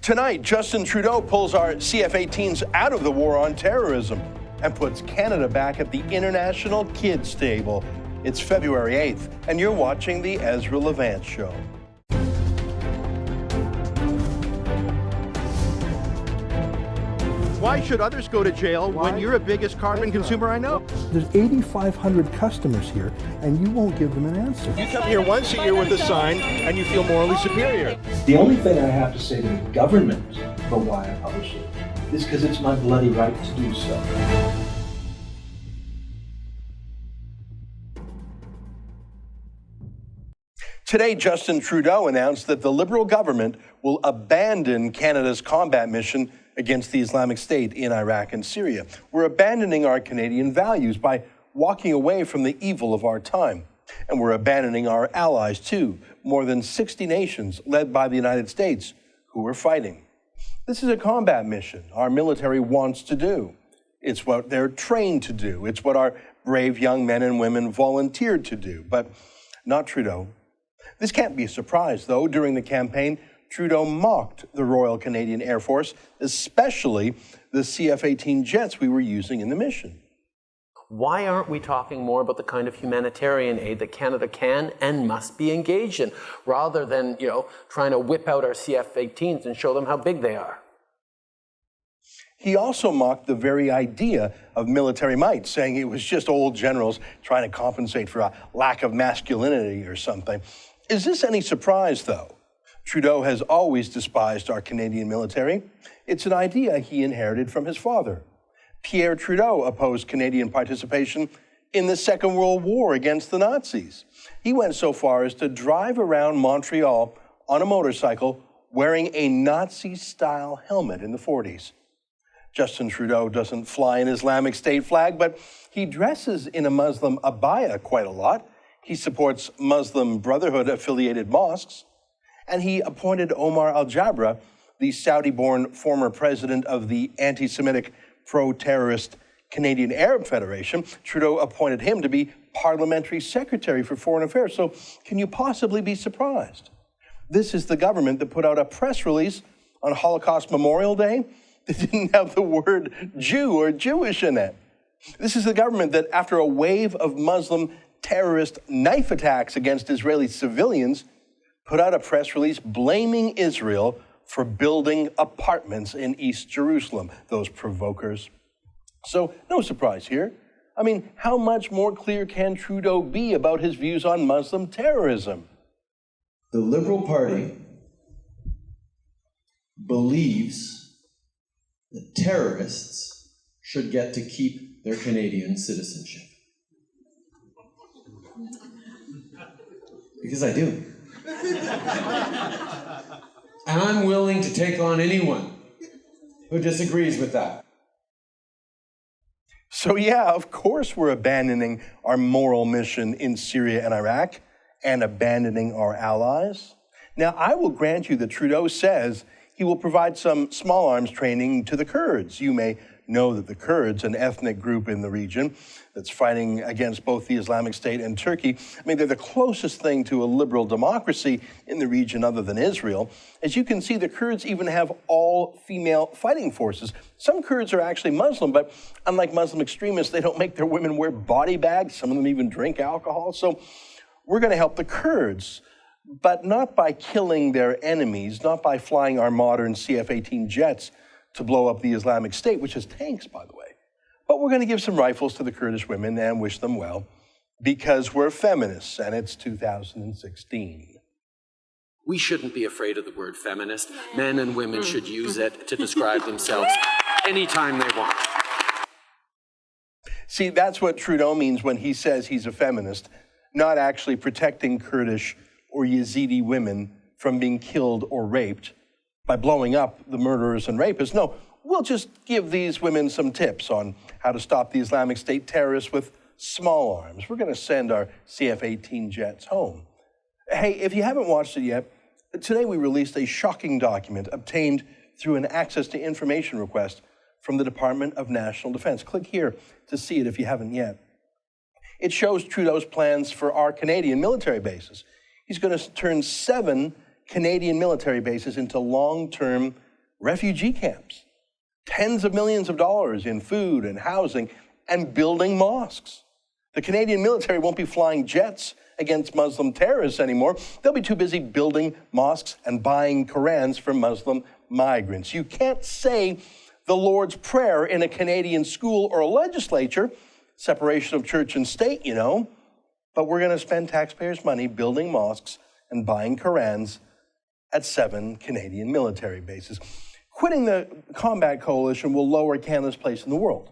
Tonight, Justin Trudeau pulls our CF-18s out of the war on terrorism and puts Canada back at the international kids table. It's February 8th, and you're watching The Ezra Levant Show. Why should others go to jail when you're the biggest carbon consumer I know? There's 8,500 customers here, and you won't give them an answer. You come here once a year with a sign, and you feel morally superior. The only thing I have to say to the government for why I publish it is because it's my bloody right to do so. Today, Justin Trudeau announced that the Liberal government will abandon Canada's combat mission against the Islamic State in Iraq and Syria. We're abandoning our Canadian values by walking away from the evil of our time. And we're abandoning our allies, too, more than 60 nations led by the United States who are fighting. This is a combat mission our military wants to do. It's what they're trained to do. It's what our brave young men and women volunteered to do, but not Trudeau. This can't be a surprise, though. During the campaign, Trudeau mocked the Royal Canadian Air Force, especially the CF-18 jets we were using in the mission. Why aren't we talking more about the kind of humanitarian aid that Canada can and must be engaged in, rather than, trying to whip out our CF-18s and show them how big they are? He also mocked the very idea of military might, saying it was just old generals trying to compensate for a lack of masculinity or something. Is this any surprise, though? Trudeau has always despised our Canadian military. It's an idea he inherited from his father. Pierre Trudeau opposed Canadian participation in the Second World War against the Nazis. He went so far as to drive around Montreal on a motorcycle wearing a Nazi-style helmet in the 40s. Justin Trudeau doesn't fly an Islamic State flag, but he dresses in a Muslim abaya quite a lot. He supports Muslim Brotherhood-affiliated mosques, and he appointed Omar al-Jabra, the Saudi-born former president of the anti-Semitic pro-terrorist Canadian Arab Federation. Trudeau appointed him to be parliamentary secretary for foreign affairs. So can you possibly be surprised? This is the government that put out a press release on Holocaust Memorial Day that didn't have the word Jew or Jewish in it. This is the government that, after a wave of Muslim terrorist knife attacks against Israeli civilians, put out a press release blaming Israel for building apartments in East Jerusalem, those provokers. So no surprise here. I mean, how much more clear can Trudeau be about his views on Muslim terrorism? The Liberal Party believes that terrorists should get to keep their Canadian citizenship. Because I do. And I'm willing to take on anyone who disagrees with that. So yeah, of course we're abandoning our moral mission in Syria and Iraq and abandoning our allies. Now, I will grant you that Trudeau says he will provide some small arms training to the Kurds. You may know that the Kurds, an ethnic group in the region that's fighting against both the Islamic State and Turkey, they're the closest thing to a liberal democracy in the region other than Israel. As you can see, the Kurds even have all-female fighting forces. Some Kurds are actually Muslim, but unlike Muslim extremists, they don't make their women wear body bags. Some of them even drink alcohol. So we're going to help the Kurds, but not by killing their enemies, not by flying our modern CF-18 jets to blow up the Islamic State, which has tanks, by the way. But we're going to give some rifles to the Kurdish women and wish them well, because we're feminists, and it's 2016. We shouldn't be afraid of the word feminist. Men and women should use it to describe themselves anytime they want. See, that's what Trudeau means when he says he's a feminist, not actually protecting Kurdish or Yazidi women from being killed or raped by blowing up the murderers and rapists. No, we'll just give these women some tips on how to stop the Islamic State terrorists with small arms. We're going to send our CF-18 jets home. Hey, if you haven't watched it yet, today we released a shocking document obtained through an access to information request from the Department of National Defense. Click here to see it if you haven't yet. It shows Trudeau's plans for our Canadian military bases. He's going to turn 7 Canadian military bases into long-term refugee camps, tens of millions of dollars in food and housing, and building mosques. The Canadian military won't be flying jets against Muslim terrorists anymore. They'll be too busy building mosques and buying Korans for Muslim migrants. You can't say the Lord's Prayer in a Canadian school or a legislature, separation of church and state, you know, but we're going to spend taxpayers' money building mosques and buying Korans at 7 Canadian military bases. Quitting the combat coalition will lower Canada's place in the world.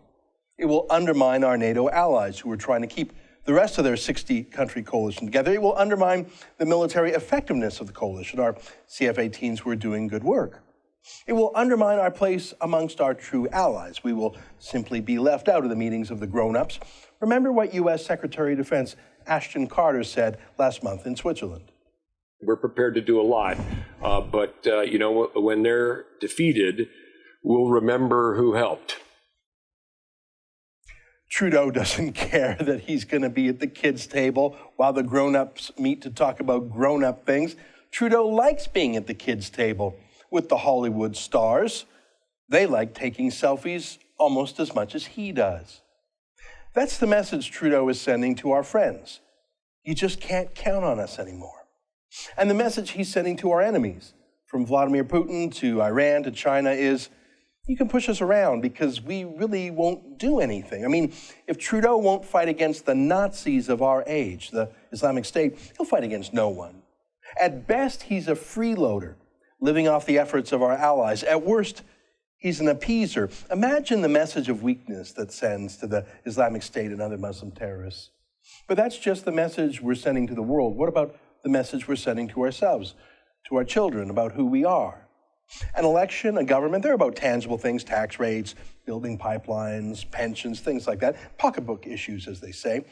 It will undermine our NATO allies who are trying to keep the rest of their 60-country coalition together. It will undermine the military effectiveness of the coalition, our CF-18s who are doing good work. It will undermine our place amongst our true allies. We will simply be left out of the meetings of the grown-ups. Remember what U.S. Secretary of Defense Ashton Carter said last month in Switzerland. We're prepared to do a lot, but you know, when they're defeated, we'll remember who helped. Trudeau doesn't care that he's going to be at the kids' table while the grown-ups meet to talk about grown-up things. Trudeau likes being at the kids' table with the Hollywood stars. They like taking selfies almost as much as he does. That's the message Trudeau is sending to our friends. You just can't count on us anymore. And the message he's sending to our enemies, from Vladimir Putin to Iran to China, is you can push us around because we really won't do anything. I mean, if Trudeau won't fight against the Nazis of our age, the Islamic State, he'll fight against no one. At best, he's a freeloader, living off the efforts of our allies. At worst, he's an appeaser. Imagine the message of weakness that sends to the Islamic State and other Muslim terrorists. But that's just the message we're sending to the world. What about the message we're sending to ourselves, to our children, about who we are? An election, a government, they're about tangible things, tax rates, building pipelines, pensions, things like that, pocketbook issues, as they say.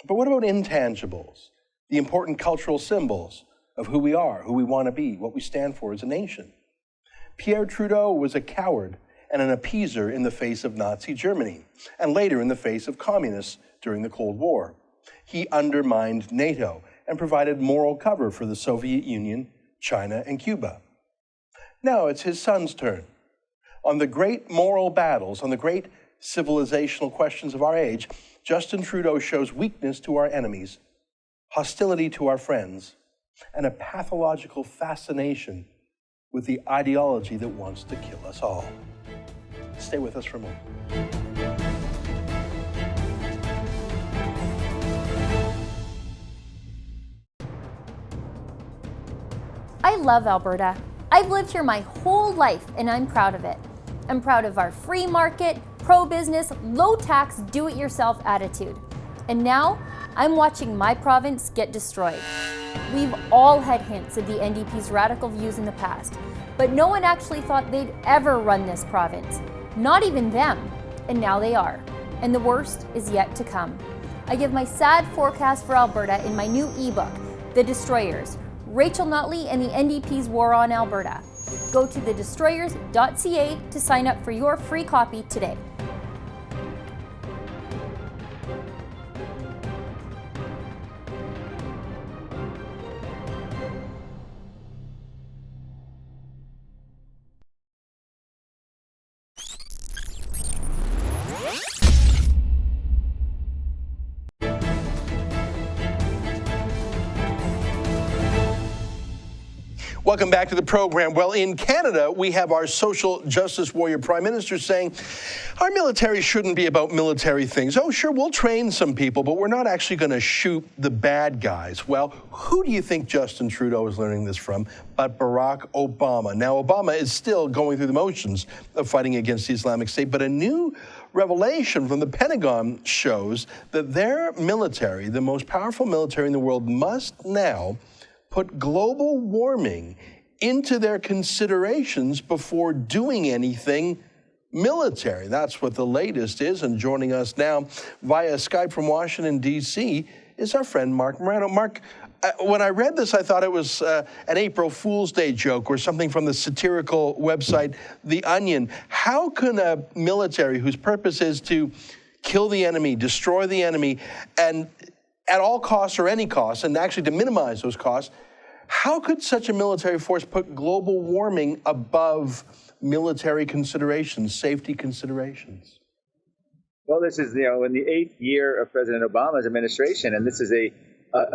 But what about intangibles, the important cultural symbols of who we are, who we want to be, what we stand for as a nation? Pierre Trudeau was a coward and an appeaser in the face of Nazi Germany, and later in the face of communists during the Cold War. He undermined NATO and provided moral cover for the Soviet Union, China, and Cuba. Now it's his son's turn. On the great moral battles, on the great civilizational questions of our age, Justin Trudeau shows weakness to our enemies, hostility to our friends, and a pathological fascination with the ideology that wants to kill us all. Stay with us for a moment. I love Alberta. I've lived here my whole life and I'm proud of it. I'm proud of our free market, pro-business, low-tax, do-it-yourself attitude. And now, I'm watching my province get destroyed. We've all had hints of the NDP's radical views in the past, but no one actually thought they'd ever run this province. Not even them. And now they are. And the worst is yet to come. I give my sad forecast for Alberta in my new ebook, The Destroyers, Rachel Notley and the NDP's War on Alberta. Go to thedestroyers.ca to sign up for your free copy today. Welcome back to the program. Well, in Canada, we have our social justice warrior prime minister saying our military shouldn't be about military things. Oh, sure, we'll train some people, but we're not actually going to shoot the bad guys. Well, who do you think Justin Trudeau is learning this from but Barack Obama? Now, Obama is still going through the motions of fighting against the Islamic State, but a new revelation from the Pentagon shows that their military, the most powerful military in the world, must now put global warming into their considerations before doing anything military. That's what the latest is. And joining us now via Skype from Washington, D.C. is our friend Marc Morano. Marc, when I read this, I thought it was an April Fool's Day joke or something from the satirical website The Onion. How can a military whose purpose is to kill the enemy, destroy the enemy, and at all costs or any cost, and actually to minimize those costs, how could such a military force put global warming above military considerations, safety considerations? Well, this is, in the 8th year of President Obama's administration, and this is a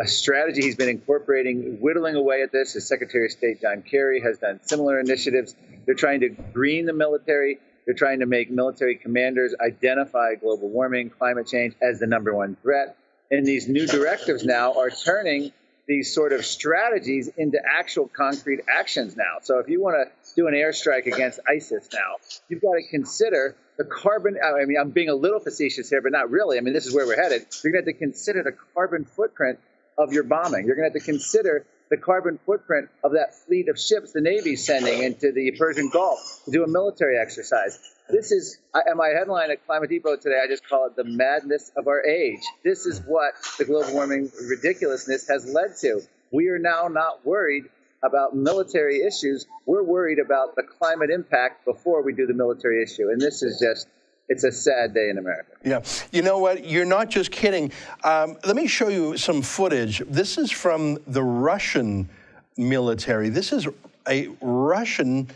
strategy he's been incorporating, whittling away at this. His Secretary of State, John Kerry, has done similar initiatives. They're trying to green the military. They're trying to make military commanders identify global warming, climate change as the #1 threat. And these new directives now are turning these sort of strategies into actual concrete actions now. So if you want to do an airstrike against ISIS now, you've got to consider the carbon. I mean, I'm being a little facetious here, but not really. I mean, this is where we're headed. You're going to have to consider the carbon footprint of your bombing. You're going to have to consider the carbon footprint of that fleet of ships the Navy's sending into the Persian Gulf to do a military exercise. This is, my headline at Climate Depot today, I just call it the madness of our age. This is what the global warming ridiculousness has led to. We are now not worried about military issues. We're worried about the climate impact before we do the military issue. And this is just, it's a sad day in America. Yeah. You know what? You're not just kidding. Let me show you some footage. This is from the Russian military. This is a Russian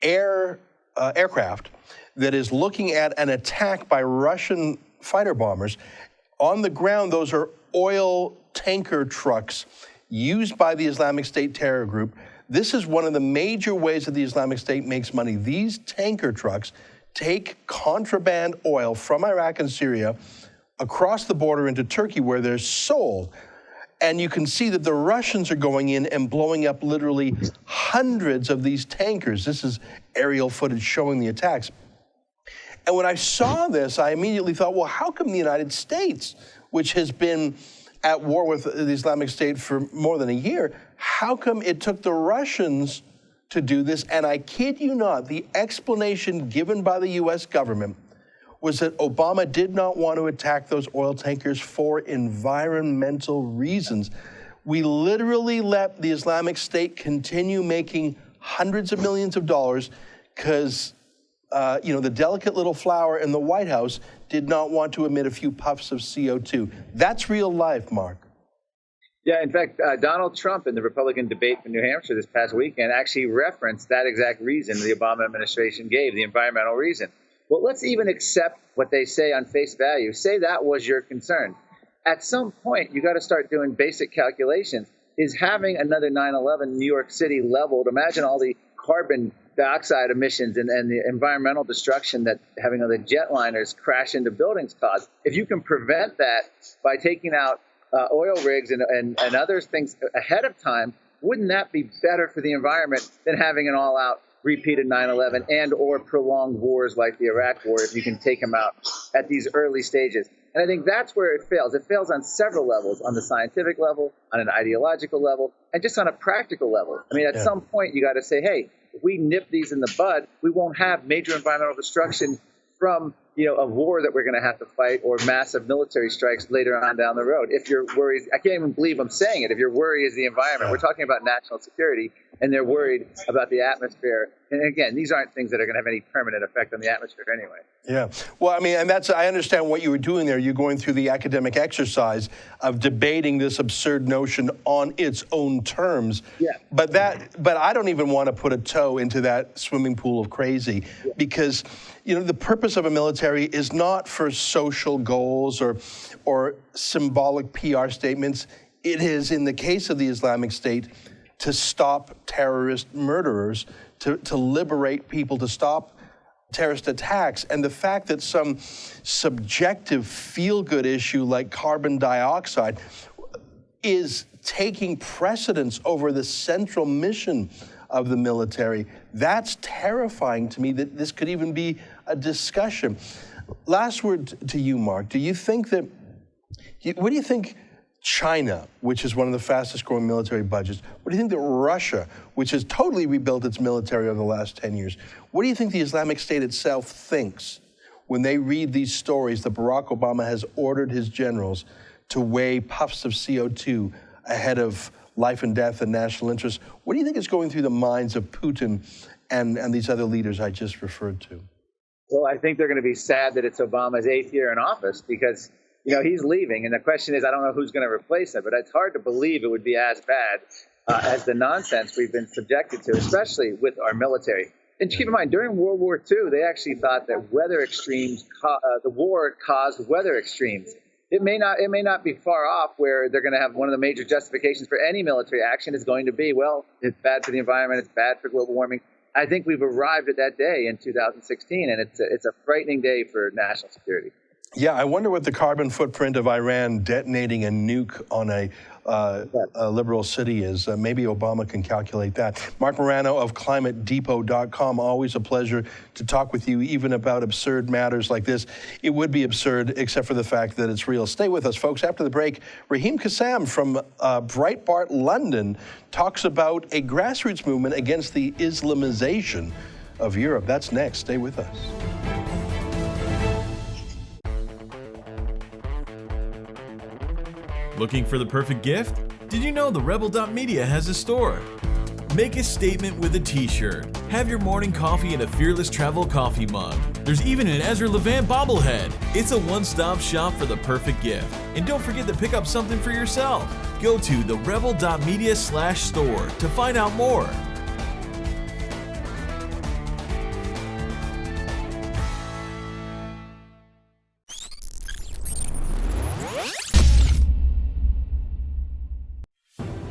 aircraft that is looking at an attack by Russian fighter bombers. On the ground, those are oil tanker trucks used by the Islamic State terror group. This is one of the major ways that the Islamic State makes money. These tanker trucks take contraband oil from Iraq and Syria across the border into Turkey, where they're sold. And you can see that the Russians are going in and blowing up literally hundreds of these tankers. This is aerial footage showing the attacks. And when I saw this, I immediately thought, well, how come the United States, which has been at war with the Islamic State for more than a year, how come it took the Russians to do this? And I kid you not, the explanation given by the US government was that Obama did not want to attack those oil tankers for environmental reasons. We literally let the Islamic State continue making hundreds of millions of dollars because the delicate little flower in the White House did not want to emit a few puffs of CO2. That's real life, Mark. Yeah, in fact, Donald Trump in the Republican debate in New Hampshire this past weekend actually referenced that exact reason the Obama administration gave, the environmental reason. Well, let's even accept what they say on face value. Say that was your concern. At some point, you got to start doing basic calculations. Is having another 9/11 New York City leveled? Imagine all the carbon dioxide emissions and the environmental destruction that having other jetliners crash into buildings cause. If you can prevent that by taking out oil rigs and other things ahead of time, wouldn't that be better for the environment than having an all-out repeated 9/11 and or prolonged wars like the Iraq War if you can take them out at these early stages? And I think that's where it fails. It fails on several levels, on the scientific level, on an ideological level, and just on a practical level. I mean, at some point, you got to say, hey, if we nip these in the bud, we won't have major environmental destruction from a war that we're going to have to fight or massive military strikes later on down the road. If you're worried, I can't even believe I'm saying it, if your worry is the environment, we're talking about national security, and they're worried about the atmosphere. And again, these aren't things that are going to have any permanent effect on the atmosphere anyway. Yeah. Well, I mean, and I understand what you were doing there. You're going through the academic exercise of debating this absurd notion on its own terms. Yeah. But I don't even want to put a toe into that swimming pool of crazy because, the purpose of a military is not for social goals or symbolic PR statements. It is, in the case of the Islamic State, to stop terrorist murderers, to liberate people, to stop terrorist attacks. And the fact that some subjective feel-good issue like carbon dioxide is taking precedence over the central mission of the military, that's terrifying to me that this could even be a discussion. Last word to you, Mark. What do you think China, which is one of the fastest growing military budgets, what do you think that Russia, which has totally rebuilt its military over the last 10 years, what do you think the Islamic State itself thinks when they read these stories that Barack Obama has ordered his generals to weigh puffs of CO2 ahead of life and death and national interest? What do you think is going through the minds of Putin and these other leaders I just referred to? Well, I think they're going to be sad that it's Obama's 8th year in office because, he's leaving. And the question is, I don't know who's going to replace him, but it's hard to believe it would be as bad as the nonsense we've been subjected to, especially with our military. And keep in mind, during World War II, they actually thought that weather extremes, the war caused weather extremes. It may not be far off where they're going to have one of the major justifications for any military action is going to be, well, it's bad for the environment, it's bad for global warming. I think we've arrived at that day in 2016, and it's a frightening day for national security. Yeah, I wonder what the carbon footprint of Iran detonating a nuke on a liberal city is. Maybe Obama can calculate that. Marc Morano of ClimateDepot.com. Always a pleasure to talk with you, even about absurd matters like this. It would be absurd, except for the fact that it's real. Stay with us, folks. After the break, Raheem Kassam from Breitbart London talks about a grassroots movement against the Islamization of Europe. That's next. Stay with us. Looking for the perfect gift? Did you know the Rebel.media has a store? Make a statement with a t-shirt. Have your morning coffee in a Fearless Travel coffee mug. There's even an Ezra Levant bobblehead. It's a one-stop shop for the perfect gift. And don't forget to pick up something for yourself. Go to therebel.media/store to find out more.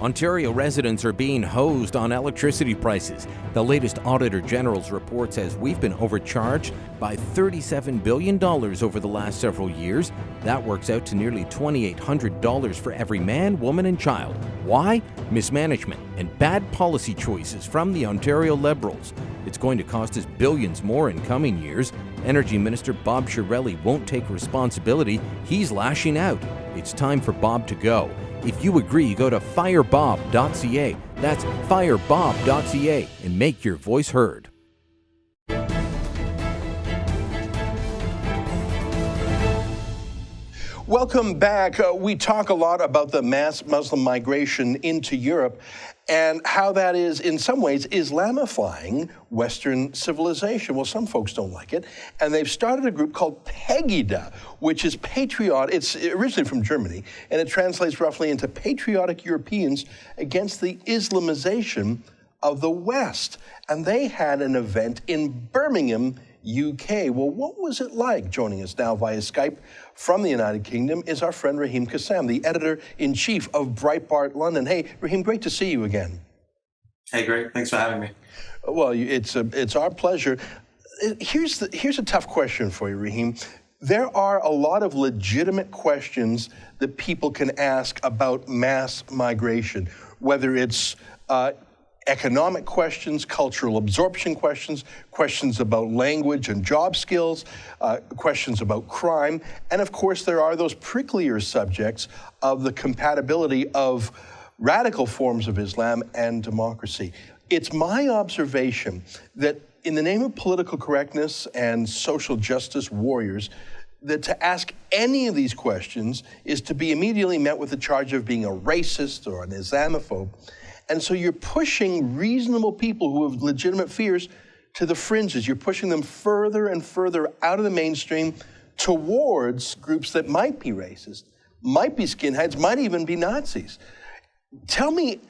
Ontario residents are being hosed on electricity prices. The latest Auditor General's report says we've been overcharged by $37 billion over the last several years. That works out to nearly $2,800 for every man, woman, and child. Why? Mismanagement and bad policy choices from the Ontario Liberals. It's going to cost us billions more in coming years. Energy Minister Bob Chiarelli won't take responsibility. He's lashing out. It's time for Bob to go. If you agree, go to firebob.ca. That's firebob.ca and make your voice heard. Welcome back. We talk a lot about the mass Muslim migration into Europe and how that is, in some ways, Islamifying Western civilization. Well, some folks don't like it, and they've started a group called Pegida, which is patriotic. It's originally from Germany, and it translates roughly into patriotic Europeans against the Islamization of the West. And they had an event in Birmingham, UK. Well, what was it like? Joining us now via Skype from the United Kingdom is our friend Raheem Kassam, the editor-in-chief of Breitbart London. Hey, Raheem, great to see you again. Hey, great. Thanks for having me. Well, it's our pleasure. Here's a tough question for you, Raheem. There are a lot of legitimate questions that people can ask about mass migration, whether it's economic questions, cultural absorption questions, questions about language and job skills, questions about crime, and of course there are those pricklier subjects of the compatibility of radical forms of Islam and democracy. It's my observation that in the name of political correctness and social justice warriors, that to ask any of these questions is to be immediately met with the charge of being a racist or an Islamophobe. And so you're pushing reasonable people who have legitimate fears to the fringes. You're pushing them further and further out of the mainstream towards groups that might be racist, might be skinheads, might even be Nazis. Tell me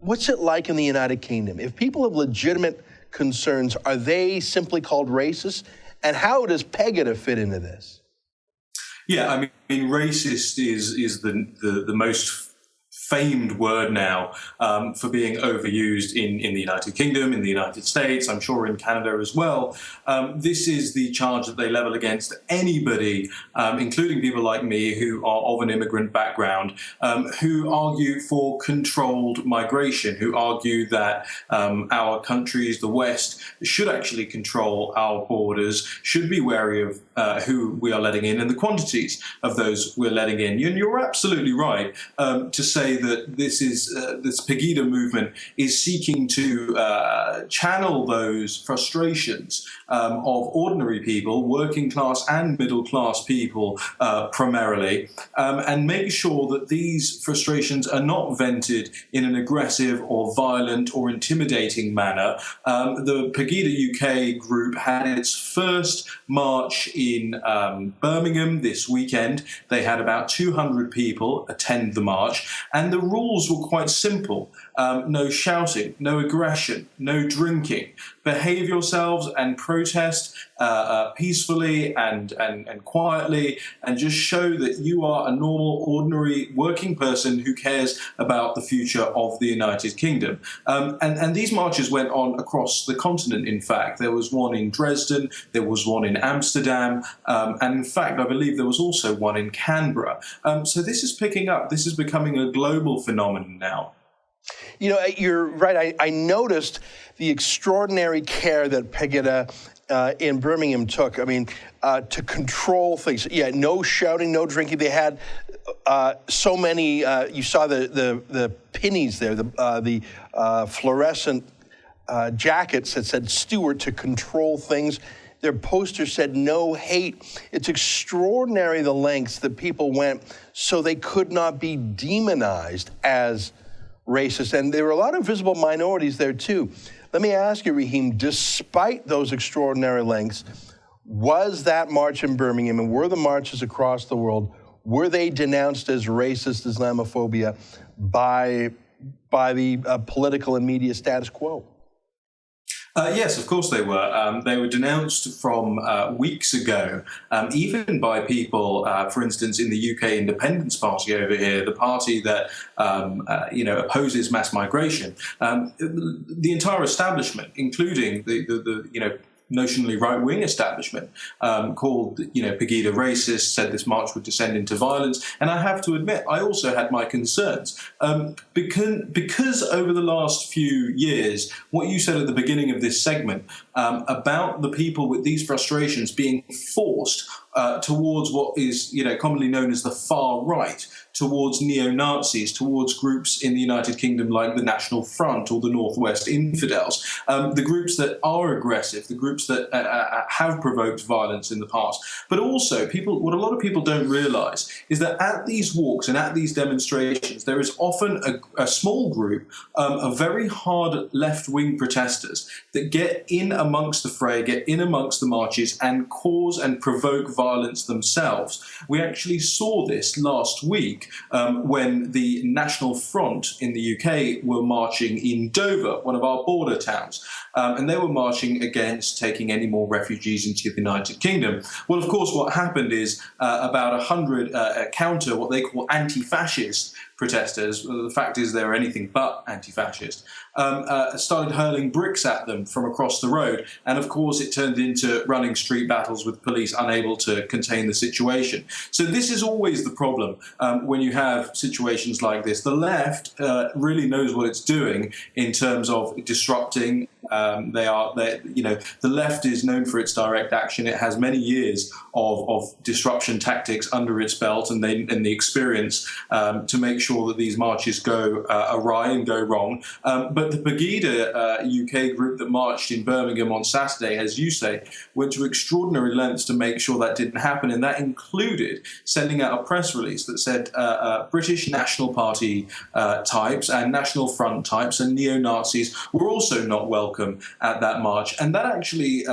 what's it like in the United Kingdom? If people have legitimate concerns, are they simply called racist? And how does Pegida fit into this? Yeah, I mean, racist is the most famed word now for being overused in the United Kingdom, in the United States, I'm sure in Canada as well. This is the charge that they level against anybody, including people like me who are of an immigrant background, who argue for controlled migration, who argue that our countries, the West, should actually control our borders, should be wary of who we are letting in and the quantities of those we're letting in. And you're absolutely right to say that this Pegida movement is seeking to channel those frustrations of ordinary people, working class and middle class people primarily, and make sure that these frustrations are not vented in an aggressive or violent or intimidating manner. The Pegida UK group had its first march in Birmingham this weekend. They had about 200 people attend the march, and And the rules were quite simple. No shouting, no aggression, no drinking. Behave yourselves and protest peacefully and quietly, and just show that you are a normal, ordinary working person who cares about the future of the United Kingdom. And these marches went on across the continent, in fact. There was one in Dresden, there was one in Amsterdam, and in fact, I believe there was also one in Canberra. So this is picking up. This is becoming a global phenomenon now. You know, you're right. I noticed the extraordinary care that Pegida in Birmingham took. I mean, to control things. Yeah, no shouting, no drinking. They had so many. You saw the pennies there, the fluorescent jackets that said "Stewart" to control things. Their poster said "No hate." It's extraordinary the lengths that people went so they could not be demonized as racist. And there were a lot of visible minorities there too. Let me ask you, Raheem, despite those extraordinary lengths, was that march in Birmingham and were the marches across the world, were they denounced as racist Islamophobia by the political and media status quo? Yes, of course they were. They were denounced from weeks ago, even by people, for instance, in the UK Independence Party over here, the party that opposes mass migration. The entire establishment, including the notionally right-wing establishment, called Pegida racist, said this march would descend into violence. And I have to admit, I also had my concerns because over the last few years, what you said at the beginning of this segment about the people with these frustrations being forced towards what is commonly known as the far right, towards neo-Nazis, towards groups in the United Kingdom like the National Front or the Northwest Infidels, the groups that are aggressive, the groups that have provoked violence in the past. But also, what a lot of people don't realise is that at these walks and at these demonstrations, there is often a small group of very hard left-wing protesters that get in amongst the fray, get in amongst the marches and cause and provoke violence themselves. We actually saw this last week when the National Front in the UK were marching in Dover, one of our border towns, and they were marching against taking any more refugees into the United Kingdom. Well, of course, what happened is about 100 counter, what they call anti-fascist protesters, well, the fact is they're anything but anti-fascist, started hurling bricks at them from across the road. And of course, it turned into running street battles with police unable to contain the situation. So this is always the problem when you have situations like this. The left really knows what it's doing in terms of disrupting. The left is known for its direct action. It has many years of disruption tactics under its belt and the experience to make sure that these marches go awry and go wrong. But the Pegida UK group that marched in Birmingham on Saturday, as you say, went to extraordinary lengths to make sure that didn't happen. And that included sending out a press release that said British National Party types and National Front types and neo-Nazis were also not welcome at that march. And that actually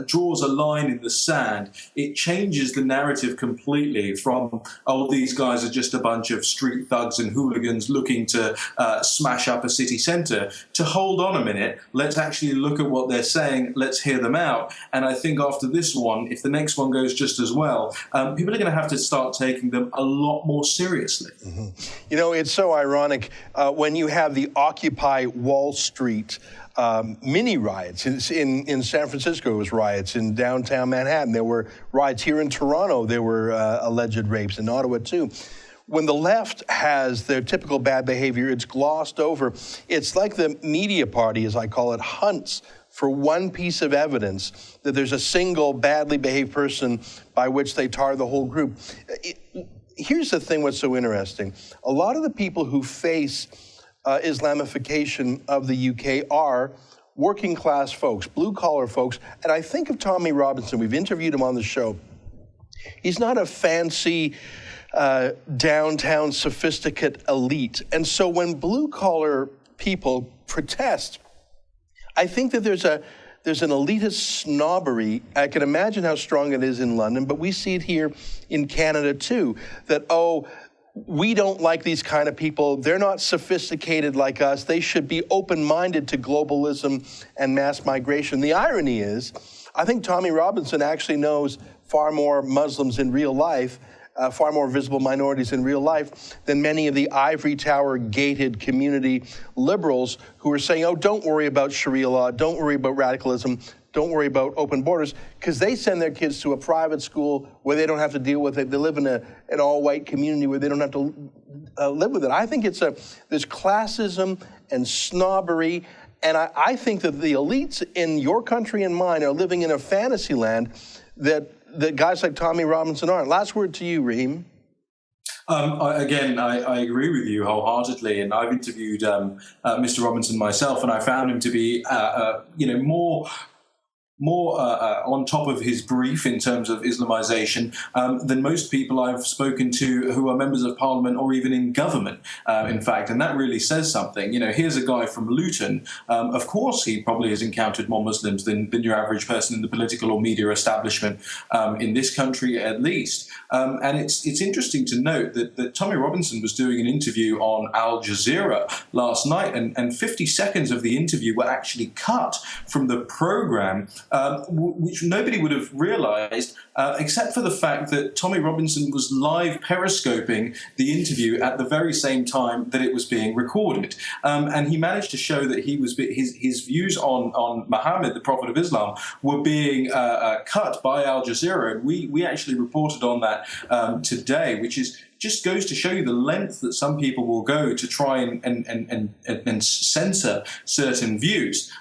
draws a line in the sand. It changes the narrative completely from, oh, these guys are just a bunch of street thugs and hooligans looking to smash up a city centre, to hold on a minute, let's actually look at what they're saying, let's hear them out. And I think after this one, if the next one goes just as well, people are going to have to start taking them a lot more seriously. Mm-hmm. You know, it's so ironic when you have the Occupy Wall Street mini riots. In San Francisco, there was riots. In downtown Manhattan, there were riots. Here in Toronto, there were alleged rapes. In Ottawa, too. When the left has their typical bad behavior, it's glossed over. It's like the media party, as I call it, hunts for one piece of evidence that there's a single badly behaved person by which they tar the whole group. Here's the thing, what's so interesting. A lot of the people who face Islamification of the UK are working class folks, blue collar folks. And I think of Tommy Robinson. We've interviewed him on the show. He's not a fancy downtown sophisticate elite. And so when blue collar people protest, I think that there's an elitist snobbery. I can imagine how strong it is in London, but we see it here in Canada too, that, we don't like these kind of people. They're not sophisticated like us. They should be open-minded to globalism and mass migration. The irony is, I think Tommy Robinson actually knows far more Muslims in real life, far more visible minorities in real life than many of the ivory tower gated community liberals who are saying, oh, don't worry about Sharia law, don't worry about radicalism, don't worry about open borders, because they send their kids to a private school where they don't have to deal with it. They live in an all-white community where they don't have to live with it. I think there's classism and snobbery, and I think that the elites in your country and mine are living in a fantasy land that guys like Tommy Robinson aren't. Last word to you, Raheem. I agree with you wholeheartedly, and I've interviewed Mr. Robinson myself, and I found him to be, more on top of his brief in terms of Islamization than most people I've spoken to who are members of parliament or even in government, in fact. And that really says something. Here's a guy from Luton. Of course, he probably has encountered more Muslims than your average person in the political or media establishment in this country, at least. And it's interesting to note that Tommy Robinson was doing an interview on Al Jazeera last night, and 50 seconds of the interview were actually cut from the program, which nobody would have realized, except for the fact that Tommy Robinson was live periscoping the interview at the very same time that it was being recorded. And he managed to show that his views on Muhammad, the Prophet of Islam, were being cut by Al Jazeera. And we actually reported on that today, which just goes to show you the length that some people will go to try and censor certain views.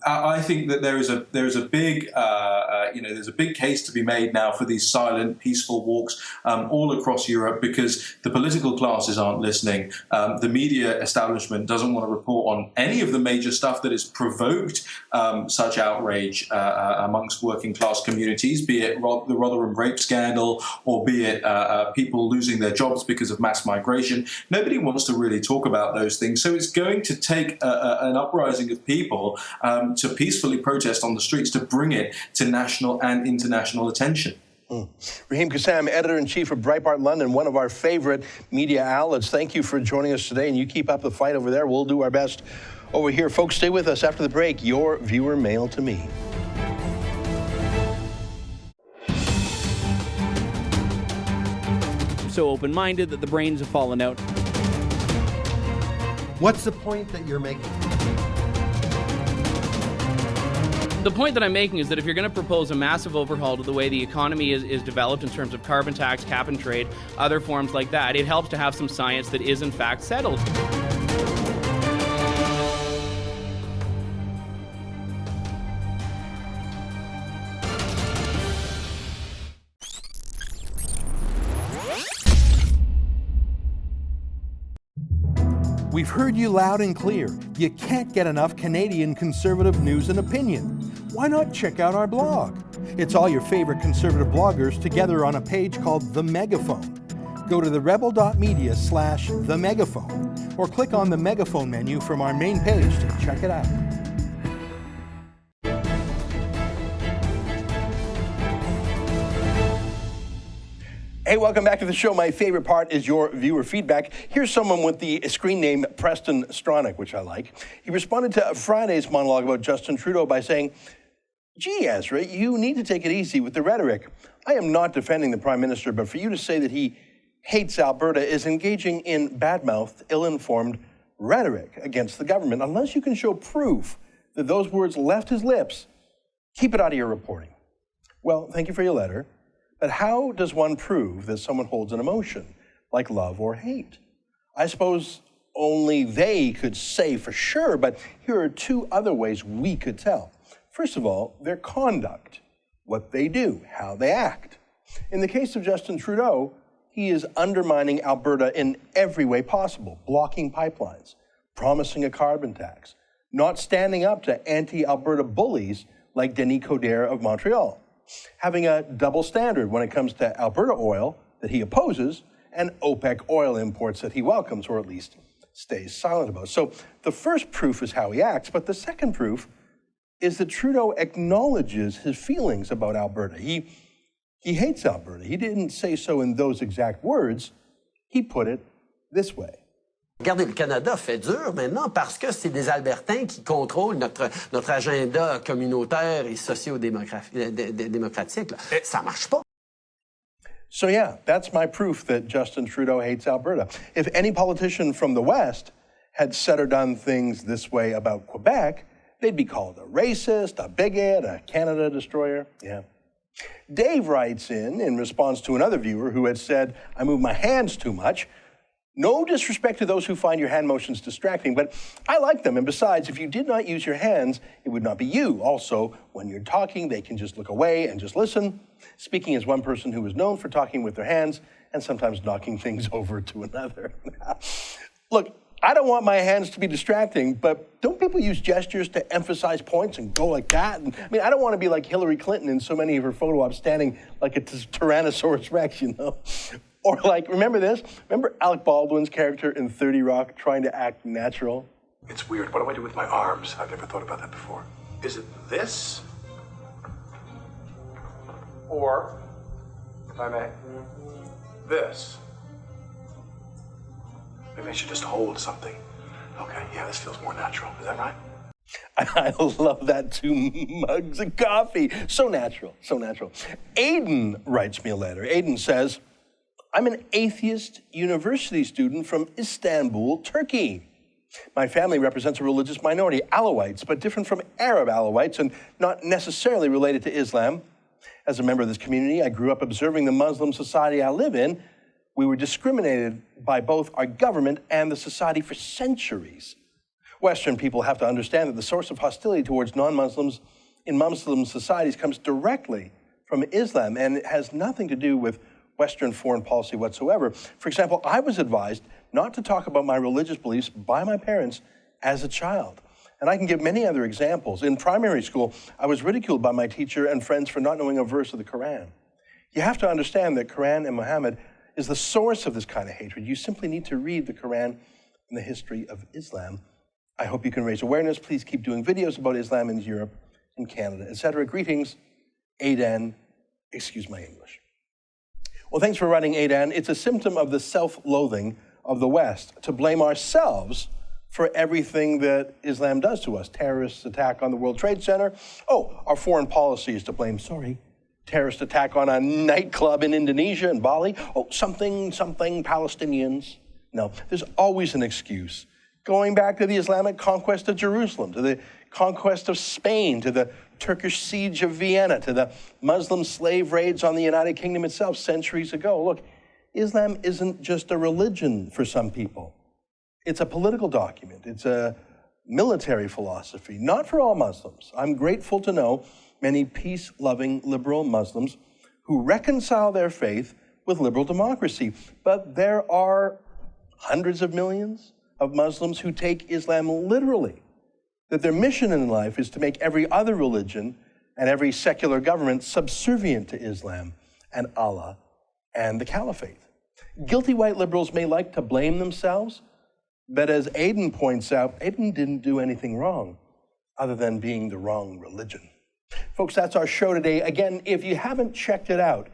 I think that there is a big there's a big case to be made now for these silent, peaceful walks all across Europe, because the political classes aren't listening. The media establishment doesn't want to report on any of the major stuff that has provoked such outrage amongst working class communities, be it the Rotherham rape scandal or be it people losing their jobs because of mass migration. Nobody wants to really talk about those things. So it's going to take an uprising of people to peacefully protest on the streets to bring it to national and international attention. Raheem Kassam, editor-in-chief of Breitbart London, one of our favorite media outlets. Thank you for joining us today, and you keep up the fight over there. We'll do our best over here. Folks, stay with us after the break. Your viewer mail to me. So open-minded that the brains have fallen out. What's the point that you're making? The point that I'm making is that if you're going to propose a massive overhaul to the way the economy is developed in terms of carbon tax, cap and trade, other forms like that, it helps to have some science that is in fact settled. We've heard you loud and clear. You can't get enough Canadian conservative news and opinion. Why not check out our blog? It's all your favorite conservative bloggers together on a page called The Megaphone. Go to therebel.media/themegaphone or click on the Megaphone menu from our main page to check it out. Hey, welcome back to the show. My favorite part is your viewer feedback. Here's someone with the screen name Preston Stronach, which I like. He responded to Friday's monologue about Justin Trudeau by saying, gee, Ezra, you need to take it easy with the rhetoric. I am not defending the Prime Minister, but for you to say that he hates Alberta is engaging in bad-mouthed, ill-informed rhetoric against the government. Unless you can show proof that those words left his lips, keep it out of your reporting. Well, thank you for your letter. But how does one prove that someone holds an emotion like love or hate? I suppose only they could say for sure, but here are two other ways we could tell. First of all, their conduct, what they do, how they act. In the case of Justin Trudeau, he is undermining Alberta in every way possible, blocking pipelines, promising a carbon tax, not standing up to anti-Alberta bullies like Denis Coderre of Montreal, having a double standard when it comes to Alberta oil that he opposes and OPEC oil imports that he welcomes, or at least stays silent about. So the first proof is how he acts, but the second proof is that Trudeau acknowledges his feelings about Alberta. He hates Alberta. He didn't say so in those exact words. He put it this way. Regardez, le Canada fait dur maintenant parce que c'est des Albertains qui contrôlent notre agenda communautaire et socio-démocratique. Ça marche pas. So yeah, that's my proof that Justin Trudeau hates Alberta. If any politician from the West had said or done things this way about Quebec, they'd be called a racist, a bigot, a Canada destroyer. Yeah. Dave writes in response to another viewer who had said, I move my hands too much. No disrespect to those who find your hand motions distracting, but I like them. And besides, if you did not use your hands, it would not be you. Also, when you're talking, they can just look away and just listen. Speaking as one person who is known for talking with their hands and sometimes knocking things over to another. Look, I don't want my hands to be distracting, but don't people use gestures to emphasize points and go like that? And, I mean, I don't want to be like Hillary Clinton in so many of her photo ops standing like a Tyrannosaurus Rex, you know? Or like, remember this? Remember Alec Baldwin's character in 30 Rock trying to act natural? It's weird. What do I do with my arms? I've never thought about that before. Is it this? Or, if I may, this? Maybe I should just hold something. Okay, yeah, this feels more natural. Is that right? I love that, 2 mugs of coffee. So natural, so natural. Aiden writes me a letter. Aiden says, I'm an atheist university student from Istanbul, Turkey. My family represents a religious minority, Alawites, but different from Arab Alawites and not necessarily related to Islam. As a member of this community, I grew up observing the Muslim society I live in. We were discriminated by both our government and the society for centuries. Western people have to understand that the source of hostility towards non-Muslims in Muslim societies comes directly from Islam, and it has nothing to do with Western foreign policy whatsoever. For example, I was advised not to talk about my religious beliefs by my parents as a child. And I can give many other examples. In primary school, I was ridiculed by my teacher and friends for not knowing a verse of the Quran. You have to understand that Quran and Muhammad is the source of this kind of hatred. You simply need to read the Quran and the history of Islam. I hope you can raise awareness. Please keep doing videos about Islam in Europe and Canada, etc. Greetings, Aidan. Excuse my English. Well, thanks for writing, Aidan. It's a symptom of the self-loathing of the West to blame ourselves for everything that Islam does to us. Terrorist attack on the World Trade Center. Oh, our foreign policy is to blame, sorry. Terrorist attack on a nightclub in Indonesia and Bali. Oh, something, Palestinians. No, there's always an excuse. Going back to the Islamic conquest of Jerusalem, to the conquest of Spain, to the Turkish siege of Vienna, to the Muslim slave raids on the United Kingdom itself centuries ago. Look, Islam isn't just a religion for some people. It's a political document. It's a military philosophy, not for all Muslims. I'm grateful to know many peace-loving liberal Muslims who reconcile their faith with liberal democracy. But there are hundreds of millions of Muslims who take Islam literally, that their mission in life is to make every other religion and every secular government subservient to Islam and Allah and the Caliphate. Guilty white liberals may like to blame themselves, but as Aidan points out, Aidan didn't do anything wrong other than being the wrong religion. Folks, that's our show today. Again, if you haven't checked it out,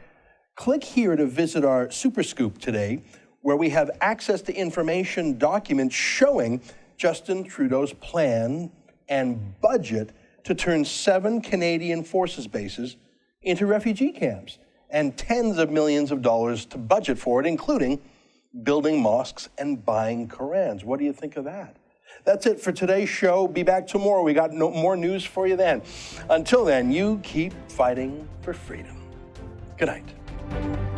click here to visit our Super Scoop today, where we have access to information documents showing Justin Trudeau's plan and budget to turn 7 Canadian Forces bases into refugee camps and tens of millions of dollars to budget for it, including building mosques and buying Korans. What do you think of that? That's it for today's show. Be back tomorrow. We got more news for you then. Until then, you keep fighting for freedom. Good night.